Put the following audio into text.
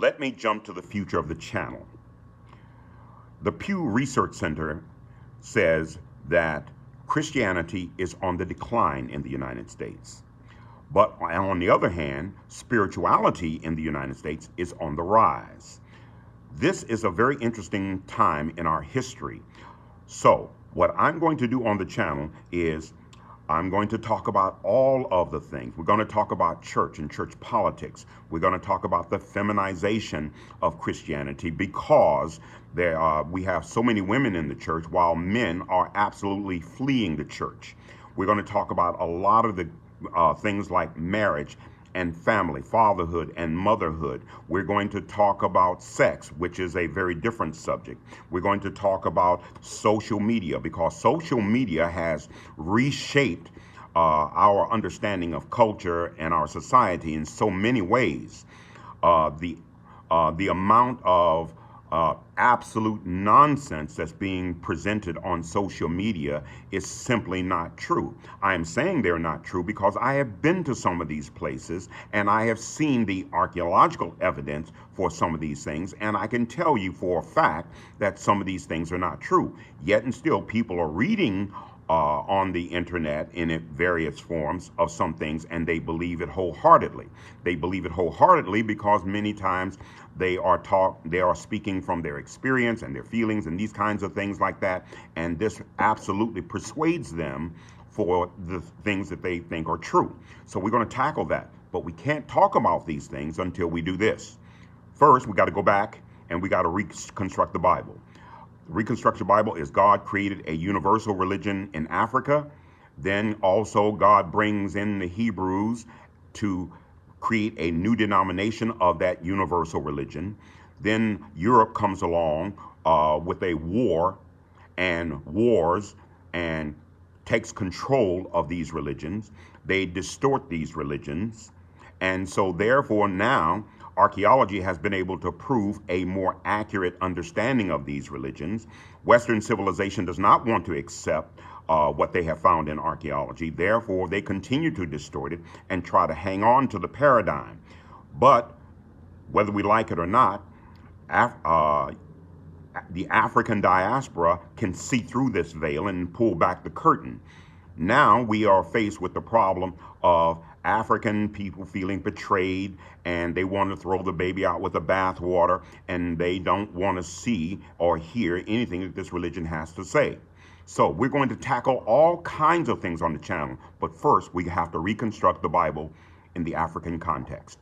let me jump to the future of the channel. The Pew Research Center says that Christianity is on the decline in the United States. But on the other hand, spirituality in the United States is on the rise. This is a very interesting time in our history. So what I'm going to do on the channel is I'm going to talk about all of the things. We're going to talk about church and church politics. We're going to talk about the feminization of Christianity because we have so many women in the church while men are absolutely fleeing the church. We're going to talk about a lot of the things like marriage and family, fatherhood and motherhood. We're going to talk about sex, which is a very different subject. We're going to talk about social media because social media has reshaped our understanding of culture and our society in so many ways. The amount of absolute nonsense that's being presented on social media is simply not true. I am saying they're not true because I have been to some of these places and I have seen the archaeological evidence for some of these things, and I can tell you for a fact that some of these things are not true. Yet and still people are reading on the internet in various forms of some things, and they believe it wholeheartedly. They believe it wholeheartedly because many times they are speaking from their experience and their feelings and these kinds of things like that, and this absolutely persuades them for the things that they think are true. So we're going to tackle that, but we can't talk about these things until we do this. First, we got to go back and we got to reconstruct the Bible. The Reconstruction Bible is God created a universal religion in Africa. Then also God brings in the Hebrews to create a new denomination of that universal religion. Then Europe comes along with a war and wars and takes control of these religions. They distort these religions. And so therefore now archaeology has been able to prove a more accurate understanding of these religions. Western civilization does not want to accept what they have found in archaeology. Therefore, they continue to distort it and try to hang on to the paradigm. But whether we like it or not, the African diaspora can see through this veil and pull back the curtain. Now we are faced with the problem of African people feeling betrayed, and they want to throw the baby out with the bathwater, and they don't want to see or hear anything that this religion has to say. So we're going to tackle all kinds of things on the channel, but first we have to reconstruct the Bible in the African context.